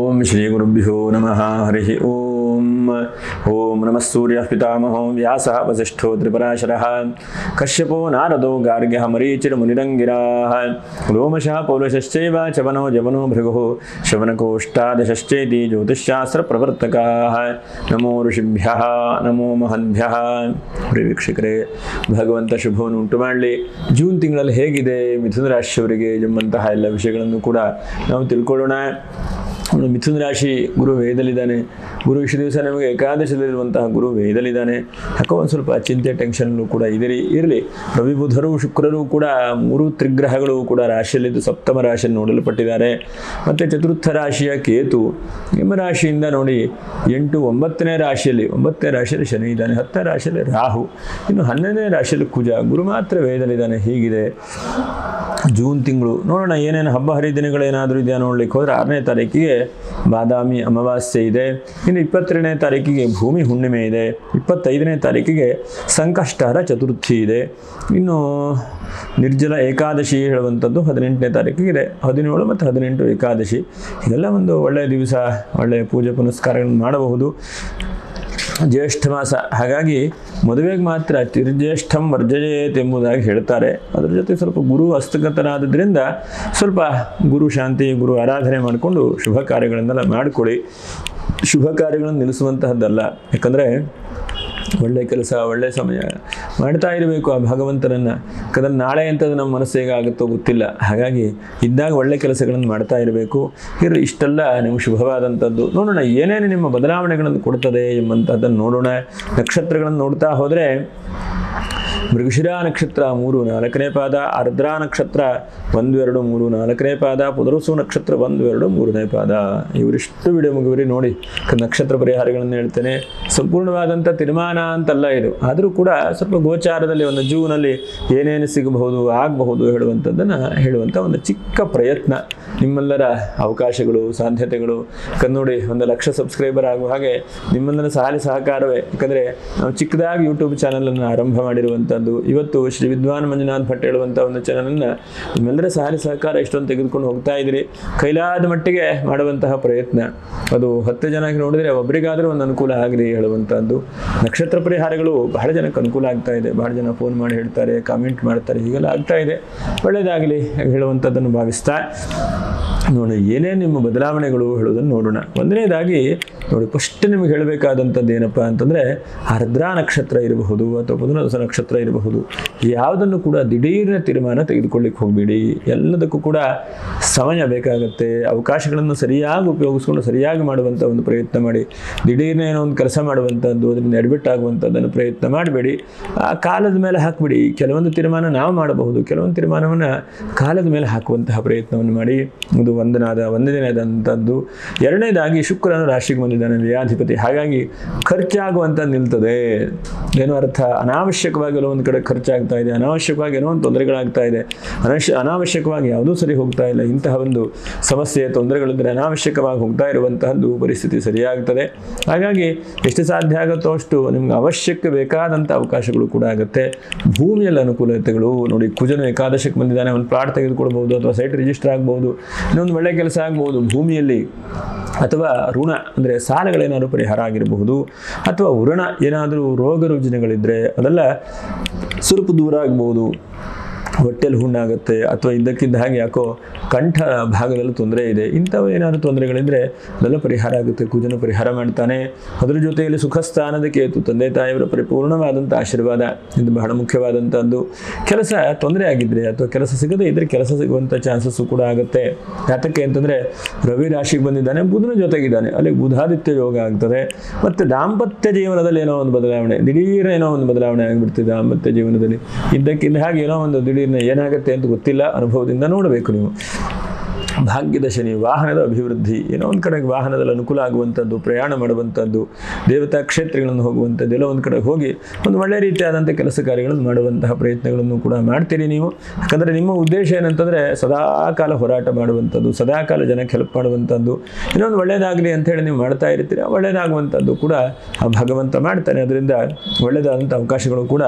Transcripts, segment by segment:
ಓಂ ಶ್ರೀ ಗುರುಭ್ಯೋ ನಮಃ ಹರಿ ಓಂ. ಓಂ ನಮಃ ಸೂರ್ಯ ಪಿತಾಮಹೋ ವ್ಯಾಸ ವಸಿಷ್ಠೋ ತ್ರಿಪರಾಶರಃ ಕಶ್ಯಪೋ ನಾರದೋ ಗಾರ್ಗ್ಯಃ ಮರೀಚಿರ್ ಮುನಿರಂಗಿರಾಃ ಲೋಮಶಃ ಪೌಲಶಶ್ಚೈವ ಚವನೋ ಜವನೋ ಭೃಗುಃ ಶವನಕೋಷ್ಟಾದಶಶ್ಚೇತಿ ಜ್ಯೋತಿಷ್ಶಾಸ್ತ್ರ ಪ್ರವರ್ತಕಾಃ. ನಮೋ ಋಷಿಭ್ಯಃ ನಮೋ ಮಹದ್ಭ್ಯಃ. ಪ್ರಿಯ ವೀಕ್ಷಕರೇ, ಭಗವಂತ ಶುಭವನ್ನು ಉಂಟು ಮಾಡಲಿ. ಜೂನ್ ತಿಂಗಳಲ್ಲಿ ಹೇಗಿದೆ ಮಿಥುನ ರಾಶಿಯವರಿಗೆ ಎಂಬಂತಹ ಎಲ್ಲ ವಿಷಯಗಳನ್ನು ಕೂಡ ನಾವು ತಿಳ್ಕೊಳ್ಳೋಣ. ಮಿಥುನ ರಾಶಿ ಗುರು ವೇದಲಿದ್ದಾನೆ. ಗುರು ಇಷ್ಟು ದಿವಸ ನಮಗೆ ಏಕಾದಶದಲ್ಲಿರುವಂತಹ ಗುರು ವೇದಲಿದ್ದಾನೆ. ಯಾಕೋ ಒಂದು ಸ್ವಲ್ಪ ಚಿಂತೆ ಟೆನ್ಷನ್ಗಳು ಕೂಡ ಇರಲಿ. ರವಿ ಬುಧರು ಶುಕ್ರರು ಕೂಡ ಮೂರು ತ್ರಿಗ್ರಹಗಳು ಕೂಡ ರಾಶಿಯಲ್ಲಿದ್ದು ಸಪ್ತಮ ರಾಶಿಯನ್ನು ನೋಡಲ್ಪಟ್ಟಿದ್ದಾರೆ. ಮತ್ತು ಚತುರ್ಥ ರಾಶಿಯ ಕೇತು ನಿಮ್ಮ ರಾಶಿಯಿಂದ ನೋಡಿ 8, 9ನೇ ರಾಶಿಯಲ್ಲಿ ಶನಿ ಇದ್ದಾನೆ. 10ನೇ ರಾಶಿಯಲ್ಲಿ ರಾಹು, ಇನ್ನು 11ನೇ ರಾಶಿಯಲ್ಲಿ ಕುಜ. ಗುರು ಮಾತ್ರ ವೇದಲಿದ್ದಾನೆ. ಹೀಗಿದೆ ಜೂನ್ ತಿಂಗಳು. ನೋಡೋಣ ಏನೇನು ಹಬ್ಬ ಹರಿದಿನಗಳೇನಾದರೂ ಇದೆಯಾ ನೋಡ್ಲಿಕ್ಕೆ ಹೋದರೆ 6ನೇ ತಾರೀಕಿಗೆ ಬಾದಾಮಿ ಅಮಾವಾಸ್ಯೆ ಇದೆ. ಇನ್ನು 22ನೇ ತಾರೀಕಿಗೆ ಭೂಮಿ ಹುಣ್ಣಿಮೆ ಇದೆ. 25ನೇ ತಾರೀಕಿಗೆ ಸಂಕಷ್ಟಹರ ಚತುರ್ಥಿ ಇದೆ. ಇನ್ನು ನಿರ್ಜಲ ಏಕಾದಶಿ ಹೇಳುವಂಥದ್ದು 18ನೇ ತಾರೀಕಿಗಿದೆ. 17 ಮತ್ತು 18 ಏಕಾದಶಿ. ಇದೆಲ್ಲ ಒಂದು ಒಳ್ಳೆಯ ದಿವಸ, ಒಳ್ಳೆಯ ಪೂಜೆ ಪುನಸ್ಕಾರಗಳನ್ನು ಮಾಡಬಹುದು. ಜ್ಯೇಷ್ಠ ಮಾಸ, ಹಾಗಾಗಿ ಮದುವೆಗೆ ಮಾತ್ರ ತಿರ್ಜ್ಯೇಷ್ಠಂ ವರ್ಜಯೇತ್ ಎಂಬುದಾಗಿ ಹೇಳ್ತಾರೆ. ಅದರ ಜೊತೆ ಸ್ವಲ್ಪ ಗುರು ಹಸ್ತಗತನಾದ್ದರಿಂದ ಸ್ವಲ್ಪ ಗುರು ಶಾಂತಿ, ಗುರು ಆರಾಧನೆ ಮಾಡಿಕೊಂಡು ಶುಭ ಕಾರ್ಯಗಳನ್ನೆಲ್ಲ ಮಾಡಿಕೊಳ್ಳಿ. ಶುಭ ಕಾರ್ಯಗಳನ್ನು ನಿಲ್ಲಿಸುವಂತಹದ್ದಲ್ಲ. ಯಾಕಂದರೆ ಒಳ್ಳೆಯ ಕೆಲಸ, ಒಳ್ಳೆಯ ಸಮಯ ಮಾಡ್ತಾ ಇರಬೇಕು ಆ ಭಗವಂತನನ್ನು. ಯಾಕಂದರೆ ನಾಳೆ ಅಂಥದ್ದು ನಮ್ಮ ಮನಸ್ಸು ಹೇಗಾಗುತ್ತೋ ಗೊತ್ತಿಲ್ಲ. ಹಾಗಾಗಿ ಇದ್ದಾಗ ಒಳ್ಳೆಯ ಕೆಲಸಗಳನ್ನು ಮಾಡ್ತಾ ಇರಬೇಕು. ಇಷ್ಟೆಲ್ಲ ನಿಮಗೆ ಶುಭವಾದಂಥದ್ದು. ನೋಡೋಣ ಏನೇನು ನಿಮ್ಮ ಬದಲಾವಣೆಗಳನ್ನು ಕೊಡ್ತದೆ ಎಂಬಂಥದ್ದನ್ನು ನೋಡೋಣ. ನಕ್ಷತ್ರಗಳನ್ನು ನೋಡ್ತಾ ಹೋದರೆ ಮೃಗಶಿರಾ ನಕ್ಷತ್ರ 3, 4ನೇ ಪಾದ, ಆರ್ದ್ರಾ ನಕ್ಷತ್ರ 1, 2, 3, 4ನೇ ಪಾದ, ಪುನರ್ವಸು ನಕ್ಷತ್ರ 1, 2, 3ನೇ ಪಾದ. ಇವರಿಷ್ಟು ವಿಡಿಯೋ ಮುಗಿವರಿ ನೋಡಿ. ನಕ್ಷತ್ರ ಪರಿಹಾರಗಳನ್ನು ಹೇಳ್ತೇನೆ. ಸಂಪೂರ್ಣವಾದಂಥ ತೀರ್ಮಾನ ಅಂತಲ್ಲ ಇದು. ಆದರೂ ಕೂಡ ಸ್ವಲ್ಪ ಗೋಚಾರದಲ್ಲಿ ಒಂದು ಜೂನಲ್ಲಿ ಏನೇನು ಸಿಗಬಹುದು, ಆಗಬಹುದು ಹೇಳುವಂಥ ಒಂದು ಚಿಕ್ಕ ಪ್ರಯತ್ನ. ನಿಮ್ಮೆಲ್ಲರ ಅವಕಾಶಗಳು, ಸಾಧ್ಯತೆಗಳು ನೋಡಿ 1 ಲಕ್ಷ ಸಬ್ಸ್ಕ್ರೈಬರ್ ಆಗುವ ಹಾಗೆ ನಿಮ್ಮೆಲ್ಲರ ಸಹಕಾರವೇ. ಯಾಕಂದರೆ ನಾವು ಚಿಕ್ಕದಾಗಿ ಯೂಟ್ಯೂಬ್ ಚಾನಲನ್ನು ಆರಂಭ ಮಾಡಿರುವಂಥದ್ದು. ಇವತ್ತು ಶ್ರೀ ವಿದ್ವಾನ್ ಮಂಜುನಾಥ್ ಭಟ್ ಹೇಳುವಂಥ ಒಂದು ಚಾನಲನ್ನು ನಿಮ್ಮೆಲ್ಲರ ಸಹಕಾರ ಇಷ್ಟೊಂದು ತೆಗೆದುಕೊಂಡು ಹೋಗ್ತಾ ಇದ್ದೀರಿ. ಕೈಲಾದ ಮಟ್ಟಿಗೆ ಮಾಡುವಂತಹ ಪ್ರಯತ್ನ. ಅದು 10 ಜನಕ್ಕೆ ನೋಡಿದರೆ ಒಬ್ಬರಿಗಾದರೂ ಒಂದು ಅನುಕೂಲ ಆಗಲಿ ಹೇಳುವಂಥದ್ದು. ನಕ್ಷತ್ರ ಪರಿಹಾರಗಳು ಬಹಳ ಜನಕ್ಕೆ ಅನುಕೂಲ ಆಗ್ತಾ ಇದೆ. ಬಹಳ ಜನ ಫೋನ್ ಮಾಡಿ ಹೇಳ್ತಾರೆ, ಕಾಮೆಂಟ್ ಮಾಡ್ತಾರೆ, ಹೀಗೆಲ್ಲ ಆಗ್ತಾ ಇದೆ. ಒಳ್ಳೆಯದಾಗಲಿ ಹೇಳುವಂಥದ್ದನ್ನು ಭಾವಿಸ್ತಾ ನೋಡಿ ಏನೇನು ನಿಮ್ಮ ಬದಲಾವಣೆಗಳು ಹೇಳೋದನ್ನು ನೋಡೋಣ. ಒಂದನೇದಾಗಿ ನೋಡಿ, ಫಸ್ಟ್ ನಿಮಗೆ ಹೇಳಬೇಕಾದಂಥದ್ದು ಏನಪ್ಪ ಅಂತಂದರೆ ಆರ್ದ್ರಾ ನಕ್ಷತ್ರ ಇರಬಹುದು ಅಥವಾ ಪುನರ್ವಸು ನಕ್ಷತ್ರ ಇರಬಹುದು. ಯಾವುದನ್ನು ಕೂಡ ದಿಢೀರ್ನ ತೀರ್ಮಾನ ತೆಗೆದುಕೊಳ್ಳಿಕ್ಕೆ ಹೋಗಬೇಡಿ. ಎಲ್ಲದಕ್ಕೂ ಕೂಡ ಸಮಯ ಬೇಕಾಗುತ್ತೆ. ಅವಕಾಶಗಳನ್ನು ಸರಿಯಾಗಿ ಉಪಯೋಗಿಸ್ಕೊಂಡು ಸರಿಯಾಗಿ ಮಾಡುವಂಥ ಒಂದು ಪ್ರಯತ್ನ ಮಾಡಿ. ದಿಢೀರ್ನ ಏನೋ ಒಂದು ಕೆಲಸ ಮಾಡುವಂಥದ್ದು, ಅದರಿಂದ ಎಡಬಿಟ್ಟಾಗುವಂಥದ್ದನ್ನು ಪ್ರಯತ್ನ ಮಾಡಬೇಡಿ. ಆ ಕಾಲದ ಮೇಲೆ ಹಾಕಿಬಿಡಿ. ಕೆಲವೊಂದು ತೀರ್ಮಾನ ನಾವು ಮಾಡಬಹುದು, ಕೆಲವೊಂದು ತೀರ್ಮಾನವನ್ನು ಕಾಲದ ಮೇಲೆ ಹಾಕುವಂತಹ ಪ್ರಯತ್ನವನ್ನು ಮಾಡಿ. ಇದು ಒಂದನೇದಂಥದ್ದು. ಎರಡನೇದಾಗಿ ಶುಕ್ರನು ರಾಶಿಗೆ ಬಂದಿದ್ದಾನೆ, ವ್ಯಾಧಿಪತಿ. ಹಾಗಾಗಿ ಖರ್ಚಾಗುವಂಥದ್ದು ನಿಲ್ತದೆ. ಏನೋ ಅರ್ಥ, ಅನಾವಶ್ಯಕವಾಗಿ ಒಂದು ಕಡೆ ಖರ್ಚಾಗ್ತಾ ಇದೆ, ಅನಾವಶ್ಯಕವಾಗಿ ಏನೋ ಒಂದು ತೊಂದರೆಗಳಾಗ್ತಾ ಇದೆ, ಅನಾವಶ್ಯಕವಾಗಿ ಯಾವುದೂ ಸರಿ ಹೋಗ್ತಾ ಇಲ್ಲ. ಇಂತಹ ಒಂದು ಸಮಸ್ಯೆ, ತೊಂದರೆಗಳಿದ್ದರೆ ಅನಾವಶ್ಯಕವಾಗಿ ಹೋಗ್ತಾ ಇರುವಂತಹದ್ದು ಪರಿಸ್ಥಿತಿ ಸರಿಯಾಗ್ತದೆ. ಹಾಗಾಗಿ ಎಷ್ಟು ಸಾಧ್ಯ ಆಗುತ್ತೋ ಅಷ್ಟು ನಿಮ್ಗೆ ಅವಶ್ಯಕ್ಕೆ ಬೇಕಾದಂಥ ಅವಕಾಶಗಳು ಕೂಡ ಆಗುತ್ತೆ. ಭೂಮಿಯಲ್ಲಿ ಅನುಕೂಲತೆಗಳು ನೋಡಿ. ಕುಜನು ಏಕಾದಶಕ್ಕೆ ಬಂದಿದ್ದಾನೆ. ಒಂದು ಪ್ಲಾಟ್ ತೆಗೆದುಕೊಳ್ಬಹುದು ಅಥವಾ ಸೈಟ್ ರಿಜಿಸ್ಟರ್ ಆಗ್ಬಹುದು, ಇನ್ನೊಂದು ಒಳ್ಳೆಯ ಕೆಲಸ ಆಗ್ಬಹುದು ಭೂಮಿಯಲ್ಲಿ. ಅಥವಾ ಋಣ ಅಂದರೆ ಸಾಲಗಳೇನಾದರೂ ಪರಿಹಾರ ಆಗಿರಬಹುದು. ಅಥವಾ ಋಣ ಏನಾದರೂ ರೋಗ ರುಜಿನಗಳಿದ್ದರೆ ಅದೆಲ್ಲ ಸ್ವಲ್ಪ ದೂರ ಆಗ್ಬೋದು. ಹೊಟ್ಟೆಲಿ ಹುಣ್ಣಾಗುತ್ತೆ ಅಥವಾ ಇದ್ದಕ್ಕಿದ್ದ ಹಾಗೆ ಯಾಕೋ ಕಂಠ ಭಾಗದಲ್ಲಿ ತೊಂದರೆ ಇದೆ. ಇಂಥವು ಏನಾದರೂ ತೊಂದರೆಗಳಿದ್ದರೆ ಅದೆಲ್ಲ ಪರಿಹಾರ ಆಗುತ್ತೆ. ಕುಜನು ಪರಿಹಾರ ಮಾಡ್ತಾನೆ. ಅದರ ಜೊತೆಯಲ್ಲಿ ಸುಖಸ್ಥಾನದ ಕೇತು, ತಂದೆ ತಾಯಿಯವರ ಪರಿಪೂರ್ಣವಾದಂಥ ಆಶೀರ್ವಾದ, ಇದು ಬಹಳ ಮುಖ್ಯವಾದಂಥದ್ದು. ಕೆಲಸ ತೊಂದರೆ ಆಗಿದ್ದರೆ ಅಥವಾ ಕೆಲಸ ಸಿಗದೇ ಇದ್ದರೆ ಕೆಲಸ ಸಿಗುವಂಥ ಚಾನ್ಸಸ್ಸು ಕೂಡ ಆಗುತ್ತೆ. ಯಾತಕ್ಕೆ ಅಂತಂದರೆ ರವಿ ರಾಶಿಗೆ ಬಂದಿದ್ದಾನೆ, ಬುಧನ ಜೊತೆಗಿದ್ದಾನೆ. ಅಲ್ಲಿಗೆ ಬುಧಾದಿತ್ಯ ಯೋಗ ಆಗ್ತದೆ. ಮತ್ತು ದಾಂಪತ್ಯ ಜೀವನದಲ್ಲಿ ಏನೋ ಒಂದು ಬದಲಾವಣೆ, ದಿಢೀರ್ ಏನೋ ಒಂದು ಬದಲಾವಣೆ ಆಗಿಬಿಡ್ತಿದೆ ದಾಂಪತ್ಯ ಜೀವನದಲ್ಲಿ. ಇದ್ದಕ್ಕಿದ್ದ ಹಾಗೆ ಏನೋ ಒಂದು ದಿಢೀರ್ನ ಏನಾಗುತ್ತೆ ಅಂತ ಗೊತ್ತಿಲ್ಲ. ಅನುಭವದಿಂದ ನೋಡಬೇಕು ನೀವು. ಭಾಗ್ಯದ ಶನಿ, ವಾಹನದ ಅಭಿವೃದ್ಧಿ, ಏನೋ ಒಂದು ಕಡೆಗೆ ವಾಹನದಲ್ಲಿ ಅನುಕೂಲ ಆಗುವಂಥದ್ದು, ಪ್ರಯಾಣ ಮಾಡುವಂಥದ್ದು, ದೇವತಾ ಕ್ಷೇತ್ರಗಳನ್ನು ಹೋಗುವಂಥದ್ದು, ಎಲ್ಲ ಒಂದು ಕಡೆ ಹೋಗಿ ಒಂದು ಒಳ್ಳೆಯ ರೀತಿಯಾದಂಥ ಕೆಲಸ ಕಾರ್ಯಗಳನ್ನು ಮಾಡುವಂತಹ ಪ್ರಯತ್ನಗಳನ್ನು ಕೂಡ ಮಾಡ್ತೀರಿ ನೀವು. ಯಾಕಂದರೆ ನಿಮ್ಮ ಉದ್ದೇಶ ಏನಂತಂದರೆ ಸದಾಕಾಲ ಹೋರಾಟ ಮಾಡುವಂಥದ್ದು, ಸದಾಕಾಲ ಜನಕ್ಕೆ ಹೆಲ್ಪ್ ಮಾಡುವಂಥದ್ದು, ಇನ್ನೊಂದು ಒಳ್ಳೆಯದಾಗಲಿ ಅಂಥೇಳಿ ನೀವು ಮಾಡ್ತಾ ಇರ್ತೀರಿ. ಒಳ್ಳೆಯದಾಗುವಂಥದ್ದು ಕೂಡ ಆ ಭಗವಂತ ಮಾಡ್ತಾನೆ. ಅದರಿಂದ ಒಳ್ಳೆಯದಾದಂಥ ಅವಕಾಶಗಳು ಕೂಡ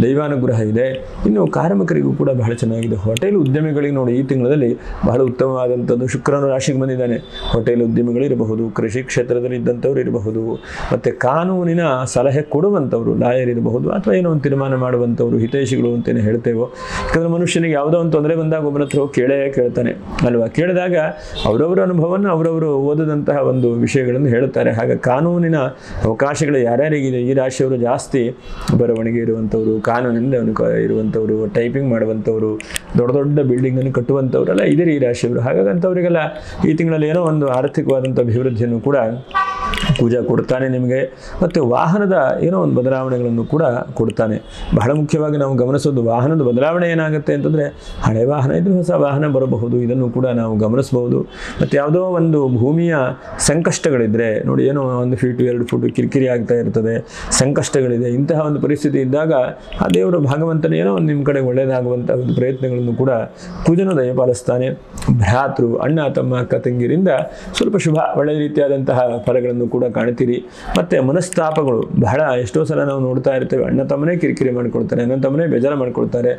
ದೈವಾನುಗ್ರಹ ಇದೆ. ಇನ್ನು ಕಾರ್ಮಿಕರಿಗೂ ಕೂಡ ಬಹಳ ಚೆನ್ನಾಗಿದೆ. ಹೋಟೆಲ್ ಉದ್ಯಮಿಗಳಿಗೆ ನೋಡಿ ಈ ತಿಂಗಳಲ್ಲಿ ಬಹಳ ಉತ್ತಮವಾದ ಮುಖ್ಯವಾದಂಥದ್ದು. ಶುಕ್ರನು ರಾಶಿಗೆ ಬಂದಿದ್ದಾನೆ. ಹೋಟೆಲ್ ಉದ್ಯಮಿಗಳಿರಬಹುದು, ಕೃಷಿ ಕ್ಷೇತ್ರದಲ್ಲಿ ಇದ್ದಂಥವ್ರು ಇರಬಹುದು, ಮತ್ತು ಕಾನೂನಿನ ಸಲಹೆ ಕೊಡುವಂಥವ್ರು, ಲಾಯರ್ ಇರಬಹುದು, ಅಥವಾ ಏನೋ ಒಂದು ತೀರ್ಮಾನ ಮಾಡುವಂಥವ್ರು, ಹಿತೈಷಿಗಳು ಅಂತೇನು ಹೇಳ್ತೇವೋ. ಯಾಕಂದರೆ ಮನುಷ್ಯನಿಗೆ ಯಾವುದೋ ಒಂದು ತೊಂದರೆ ಬಂದಾಗ ಒಬ್ಬನ ಹತ್ರ ಕೇಳ್ತಾನೆ ಅಲ್ವಾ. ಕೇಳಿದಾಗ ಅವರವರ ಅನುಭವವನ್ನು ಅವರವರು ಓದಿದಂತಹ ಒಂದು ವಿಷಯಗಳನ್ನು ಹೇಳುತ್ತಾರೆ. ಹಾಗೆ ಕಾನೂನಿನ ಅವಕಾಶಗಳು ಯಾರ್ಯಾರಿಗಿದೆ, ಈ ರಾಶಿಯವರು ಜಾಸ್ತಿ ಬರವಣಿಗೆ ಇರುವಂಥವ್ರು, ಕಾನೂನಿಂದ ಇರುವಂಥವ್ರು, ಟೈಪಿಂಗ್ ಮಾಡುವಂಥವ್ರು, ದೊಡ್ಡ ದೊಡ್ಡ ಬಿಲ್ಡಿಂಗನ್ನು ಕಟ್ಟುವಂಥವ್ರೆಲ್ಲ ಇದೇ ಈ ರಾಶಿಯವರು. ಹಾಗಾಗಿ ಅಂಥವರಿಗೆಲ್ಲ ಈ ತಿಂಗಳಲ್ಲಿ ಏನೋ ಒಂದು ಆರ್ಥಿಕವಾದಂಥ ಅಭಿವೃದ್ಧಿಯನ್ನು ಕೂಡ ಪೂಜಾ ಕೊಡ್ತಾನೆ ನಿಮಗೆ. ಮತ್ತು ವಾಹನದ ಏನೋ ಒಂದು ಬದಲಾವಣೆಗಳನ್ನು ಕೂಡ ಕೊಡ್ತಾನೆ. ಬಹಳ ಮುಖ್ಯವಾಗಿ ನಾವು ಗಮನಿಸೋದು ವಾಹನದ ಬದಲಾವಣೆ ಏನಾಗುತ್ತೆ ಅಂತಂದರೆ, ಹಳೆ ವಾಹನ ಇದ್ದರೆ ಹೊಸ ವಾಹನ ಬರಬಹುದು, ಇದನ್ನು ಕೂಡ ನಾವು ಗಮನಿಸಬಹುದು. ಮತ್ತು ಯಾವುದೋ ಒಂದು ಭೂಮಿಯ ಸಂಕಷ್ಟಗಳಿದ್ದರೆ ನೋಡಿ, ಏನೋ 1 ಫೀಟು 2 ಫೀಟು ಕಿರಿಕಿರಿ ಆಗ್ತಾ ಇರ್ತದೆ, ಸಂಕಷ್ಟಗಳಿದೆ. ಇಂತಹ ಒಂದು ಪರಿಸ್ಥಿತಿ ಇದ್ದಾಗ ಆ ದೇವರು ಭಗವಂತನ ಏನೋ ಒಂದು ನಿಮ್ಮ ಕಡೆ ಒಳ್ಳೆಯದಾಗುವಂಥ ಒಂದು ಪ್ರಯತ್ನಗಳನ್ನು ಕೂಡ ಕುಜನು ದಯಪಾಲಿಸ್ತಾನೆ. ಭ್ರಾತೃ, ಅಣ್ಣ ತಮ್ಮ ಅಕ್ಕ ತಂಗಿರಿಂದ ಸ್ವಲ್ಪ ಶುಭ ಒಳ್ಳೆಯ ರೀತಿಯಾದಂತಹ ಫಲಗಳನ್ನು ಕೂಡ ಕಾಣ್ತೀರಿ. ಮತ್ತು ಮನಸ್ತಾಪಗಳು ಬಹಳ ಎಷ್ಟೋ ಸಲ ನಾವು ನೋಡ್ತಾ ಇರ್ತೇವೆ, ಅಣ್ಣ ತಮ್ಮನೇ ಕಿರಿಕಿರಿ ಮಾಡ್ಕೊಳ್ತಾರೆ, ಅಣ್ಣ ತಮ್ಮನೇ ಬೇಜಾರು ಮಾಡ್ಕೊಳ್ತಾರೆ.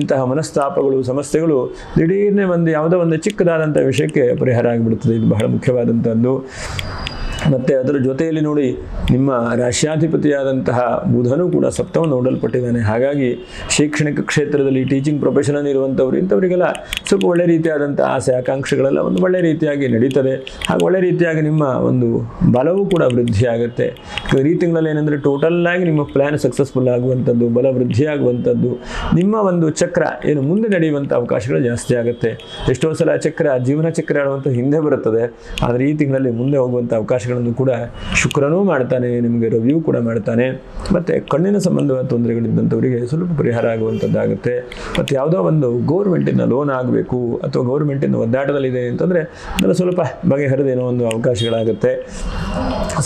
ಇಂತಹ ಮನಸ್ತಾಪಗಳು, ಸಮಸ್ಯೆಗಳು ದಿಢೀರ್ನೆ ಒಂದು ಯಾವುದೋ ಒಂದು ಚಿಕ್ಕದಾದಂಥ ವಿಷಯಕ್ಕೆ ಪರಿಹಾರ ಆಗಿಬಿಡ್ತದೆ. ಇದು ಬಹಳ ಮುಖ್ಯವಾದಂಥದ್ದು. ಮತ್ತು ಅದರ ಜೊತೆಯಲ್ಲಿ ನೋಡಿ, ನಿಮ್ಮ ರಾಶ್ಯಾಧಿಪತಿಯಾದಂತಹ ಬುಧನೂ ಕೂಡ ಸಪ್ತಮವನ್ನು ನೋಡಲ್ಪಟ್ಟಿದ್ದಾನೆ. ಹಾಗಾಗಿ ಶೈಕ್ಷಣಿಕ ಕ್ಷೇತ್ರದಲ್ಲಿ ಟೀಚಿಂಗ್ ಪ್ರೊಫೆಷನಲ್ಲಿ ಇರುವಂಥವ್ರು, ಇಂಥವರಿಗೆಲ್ಲ ಸ್ವಲ್ಪ ಒಳ್ಳೆ ರೀತಿಯಾದಂಥ ಆಸೆ ಆಕಾಂಕ್ಷೆಗಳೆಲ್ಲ ಒಂದು ಒಳ್ಳೆ ರೀತಿಯಾಗಿ ನಡೀತದೆ. ಹಾಗೆ ಒಳ್ಳೆ ರೀತಿಯಾಗಿ ನಿಮ್ಮ ಒಂದು ಬಲವೂ ಕೂಡ ವೃದ್ಧಿಯಾಗುತ್ತೆ. ಈ ತಿಂಗಳಲ್ಲಿ ಏನಂದರೆ ಟೋಟಲ್ಲಾಗಿ ನಿಮ್ಮ ಪ್ಲ್ಯಾನ್ ಸಕ್ಸಸ್ಫುಲ್ ಆಗುವಂಥದ್ದು, ಬಲ ವೃದ್ಧಿಯಾಗುವಂಥದ್ದು, ನಿಮ್ಮ ಒಂದು ಚಕ್ರ ಏನು ಮುಂದೆ ನಡೆಯುವಂಥ ಅವಕಾಶಗಳು ಜಾಸ್ತಿ ಆಗುತ್ತೆ. ಎಷ್ಟೋ ಸಲ ಚಕ್ರ ಜೀವನ ಚಕ್ರ ಆಡುವಂಥ ಹಿಂದೆ ಬರುತ್ತದೆ, ಆದರೆ ಈ ತಿಂಗಳಲ್ಲಿ ಮುಂದೆ ಹೋಗುವಂಥ ಅವಕಾಶಗಳು ಕೂಡ ಶುಕ್ರನೂ ಮಾಡ್ತಾನೆ, ನಿಮಗೆ ರವಿಯೂ ಕೂಡ ಮಾಡ್ತಾನೆ. ಮತ್ತು ಕಣ್ಣಿನ ಸಂಬಂಧವಾದ ತೊಂದರೆಗಳಿದ್ದಂಥವರಿಗೆ ಸ್ವಲ್ಪ ಪರಿಹಾರ ಆಗುವಂಥದ್ದಾಗುತ್ತೆ. ಮತ್ತು ಯಾವುದೋ ಒಂದು ಗೌರ್ಮೆಂಟಿನ ಲೋನ್ ಆಗಬೇಕು ಅಥವಾ ಗೌರ್ಮೆಂಟಿನ ಒದ್ದಾಟದಲ್ಲಿದೆ ಅಂತಂದರೆ ಅದೆಲ್ಲ ಸ್ವಲ್ಪ ಬಗೆಹರಿದೇನೋ ಒಂದು ಅವಕಾಶಗಳಾಗುತ್ತೆ.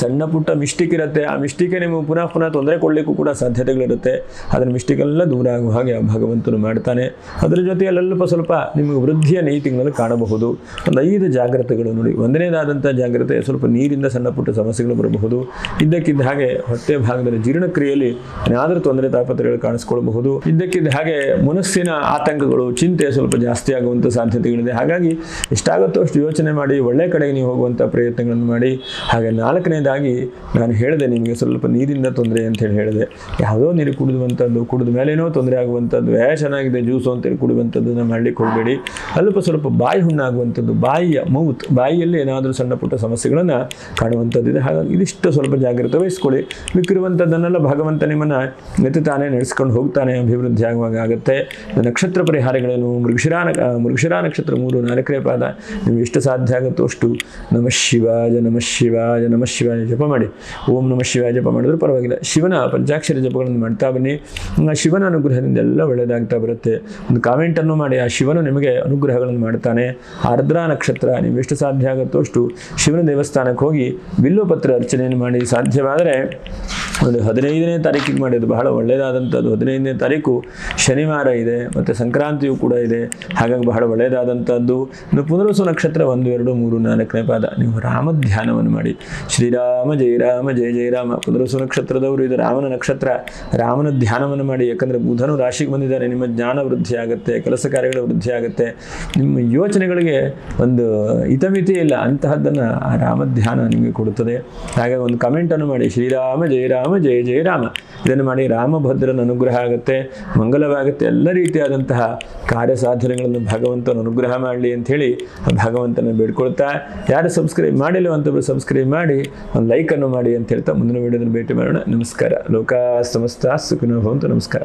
ಸಣ್ಣ ಪುಟ್ಟ ಮಿಸ್ಟೇಕ್ ಇರುತ್ತೆ, ಆ ಮಿಸ್ಟೇಕೆ ನಿಮಗೆ ಪುನಃ ತೊಂದರೆ ಕೊಡಲಿಕ್ಕೂ ಕೂಡ ಸಾಧ್ಯತೆಗಳಿರುತ್ತೆ. ಅದರ ಮಿಸ್ಟೇಕೆಲ್ಲ ದೂರ ಆಗುವ ಹಾಗೆ ಭಗವಂತನು ಮಾಡ್ತಾನೆ. ಅದರ ಜೊತೆಯಲ್ಲೆಲ್ಲ ಸ್ವಲ್ಪ ನಿಮಗೆ ವೃದ್ಧಿಯನ್ನು ಈ ತಿಂಗಳಲ್ಲಿ ಕಾಣಬಹುದು. ಒಂದು 5 ಜಾಗ್ರತೆಗಳು ನೋಡಿ. ಒಂದನೇದಾದಂಥ ಜಾಗ್ರತೆ, ಸ್ವಲ್ಪ ನೀರಿಂದ ಸಣ್ಣ ಪುಟ್ಟ ಸಮಸ್ಯೆಗಳು ಬರಬಹುದು. ಇದ್ದಕ್ಕಿದ್ದ ಹಾಗೆ ಹೊಟ್ಟೆ ಭಾಗದಲ್ಲಿ ಜೀರ್ಣಕ್ರಿಯೆಯಲ್ಲಿ ಏನಾದರೂ ತೊಂದರೆ ತಾಪತ್ರೆಗಳು ಕಾಣಿಸ್ಕೊಳ್ಬಹುದು. ಇದ್ದಕ್ಕಿದ್ದ ಹಾಗೆ ಮನಸ್ಸಿನ ಆತಂಕಗಳು, ಚಿಂತೆ ಸ್ವಲ್ಪ ಜಾಸ್ತಿ ಆಗುವಂಥ ಸಾಧ್ಯತೆಗಳಿದೆ. ಹಾಗಾಗಿ ಎಷ್ಟಾಗುತ್ತೋ ಅಷ್ಟು ಯೋಚನೆ ಮಾಡಿ ಒಳ್ಳೆ ಕಡೆಗೆ ನೀವು ಹೋಗುವಂಥ ಪ್ರಯತ್ನಗಳನ್ನು ಮಾಡಿ. ಹಾಗೆ 4ನೇದಾಗಿ ನಾನು ಹೇಳಿದೆ ನಿಮಗೆ ಸ್ವಲ್ಪ ನೀರಿಂದ ತೊಂದರೆ ಅಂತೇಳಿ ಹೇಳಿದೆ. ಯಾವುದೋ ನೀರು ಕುಡಿಯುವಂಥದ್ದು, ಕುಡಿದ ಮೇಲೇನೋ ತೊಂದರೆ ಆಗುವಂಥದ್ದು, ಚೆನ್ನಾಗಿದೆ ಜ್ಯೂಸು ಅಂತೇಳಿ ಕುಡಿಯುವಂಥದ್ದನ್ನು ಮಾಡಲಿಕ್ಕೆ ಹೋಗಬೇಡಿ. ಸ್ವಲ್ಪ ಬಾಯಿ ಹುಣ್ಣಾಗುವಂಥದ್ದು, ಬಾಯಿಯಲ್ಲಿ ಏನಾದರೂ ಸಣ್ಣ ಪುಟ್ಟ ಸಮಸ್ಯೆಗಳನ್ನು ಕಾಣುವಂಥದ್ದಿದೆ. ಹಾಗಾಗಿ ಇದಿಷ್ಟು ಸ್ವಲ್ಪ ಜಾಗ್ರತೆ ವಹಿಸ್ಕೊಳ್ಳಿ. ಮಿಕ್ಕಿರುವಂಥದ್ದನ್ನೆಲ್ಲ ಭಗವಂತ ನಿಮ್ಮನ್ನು ತಾನೇ ನಡೆಸ್ಕೊಂಡು ಹೋಗ್ತಾನೆ, ಅಭಿವೃದ್ಧಿ ಆಗುವಾಗ ಆಗುತ್ತೆ. ನಕ್ಷತ್ರ ಪರಿಹಾರಗಳೇನು, ಮೃಗಶಿರ ನಕ್ಷತ್ರ 3, 4ನೇ ಪಾದ, ನೀವು ಎಷ್ಟು ಸಾಧ್ಯ ಆಗುತ್ತೋ ಅಷ್ಟು ನಮಃ ಶಿವಾಯ ನಮಃ ಶಿವಾಯ ನಮಃ ಶಿವಾಯ ಜಪ ಮಾಡಿ. ಓಂ ನಮಃ ಶಿವಾಯ ಜಪ ಮಾಡಿದ್ರೂ ಪರವಾಗಿಲ್ಲ. ಶಿವನ ಪಂಚಾಕ್ಷರಿ ಜಪಗಳನ್ನು ಮಾಡ್ತಾ ಬನ್ನಿ. ಶಿವನ ಅನುಗ್ರಹದಿಂದ ಎಲ್ಲ ಒಳ್ಳೆಯದಾಗ್ತಾ ಬರುತ್ತೆ. ಒಂದು ಕಾಮೆಂಟನ್ನು ಮಾಡಿ, ಆ ಶಿವನು ನಿಮಗೆ ಅನುಗ್ರಹಗಳನ್ನು ಮಾಡ್ತಾನೆ. ಆರ್ದ್ರಾ ನಕ್ಷತ್ರ, ನೀವು ಎಷ್ಟು ಸಾಧ್ಯ ಆಗುತ್ತೋ ಅಷ್ಟು ಶಿವನ ದೇವಸ್ಥಾನಕ್ಕೆ ಹೋಗಿ ಬಿಲ್ವಪತ್ರ ಅರ್ಚನೆಯನ್ನು ಮಾಡಿ. ಸಾಧ್ಯವಾದರೆ ಒಂದು 15ನೇ ತಾರೀಕಿಗೆ ಮಾಡಿ, ಅದು ಬಹಳ ಒಳ್ಳೆಯದಾದಂಥದ್ದು. 15ನೇ ತಾರೀಕು ಶನಿವಾರ ಇದೆ ಮತ್ತು ಸಂಕ್ರಾಂತಿಯೂ ಕೂಡ ಇದೆ. ಹಾಗಾಗಿ ಬಹಳ ಒಳ್ಳೆಯದಾದಂಥದ್ದು. ಇನ್ನು ಪುನರ್ವಸು ನಕ್ಷತ್ರ 1, 2, 3, 4ನೇ ಪಾದ, ನೀವು ರಾಮ ಧ್ಯಾನವನ್ನು ಮಾಡಿ. ಶ್ರೀರಾಮ ಜಯ ರಾಮ ಜಯ ಜಯ ರಾಮ. ಪುನರ್ವಸು ನಕ್ಷತ್ರದವರು ಇದು ರಾಮನ ನಕ್ಷತ್ರ, ರಾಮನ ಧ್ಯಾನವನ್ನು ಮಾಡಿ. ಯಾಕಂದರೆ ಬುಧನು ರಾಶಿಗೆ ಬಂದಿದ್ದಾರೆ, ನಿಮ್ಮ ಜ್ಞಾನ ವೃದ್ಧಿ ಆಗುತ್ತೆ, ಕೆಲಸ ಕಾರ್ಯಗಳ ವೃದ್ಧಿ ಆಗುತ್ತೆ, ನಿಮ್ಮ ಯೋಚನೆಗಳಿಗೆ ಒಂದು ಹಿತಮಿತಿ ಇಲ್ಲ, ಅಂತಹದ್ದನ್ನು ಆ ರಾಮ ಧ್ಯಾನ ನಿಮಗೆ ಕೊಡುತ್ತದೆ. ಹಾಗಾಗಿ ಒಂದು ಕಮೆಂಟನ್ನು ಮಾಡಿ, ಶ್ರೀರಾಮ ಜಯ ರಾಮ ಜಯ ಜಯ ರಾಮ. ಇದನ್ನು ಮಾಡಿ. ರಾಮಭದ್ರನ ಅನುಗ್ರಹ ಆಗುತ್ತೆ, ಮಂಗಲವಾಗುತ್ತೆ. ಎಲ್ಲ ರೀತಿಯಾದಂತಹ ಕಾರ್ಯ ಸಾಧನೆಗಳನ್ನು ಭಗವಂತನ ಅನುಗ್ರಹ ಮಾಡಲಿ ಅಂಥೇಳಿ ಭಗವಂತನ ಬೇಡ್ಕೊಳ್ತಾ, ಯಾರು ಸಬ್ಸ್ಕ್ರೈಬ್ ಮಾಡಿಲ್ಲ ಅಂತವ್ರು ಸಬ್ಸ್ಕ್ರೈಬ್ ಮಾಡಿ, ಒಂದು ಲೈಕನ್ನು ಮಾಡಿ ಅಂತ ಹೇಳ್ತಾ ಮುಂದಿನ ವಿಡಿಯೋದಲ್ಲಿ ಭೇಟಿ ಮಾಡೋಣ. ನಮಸ್ಕಾರ. ಲೋಕ ಸಮಸ್ತ ಸುಖಿನೋ ಭವಂತು. ನಮಸ್ಕಾರ.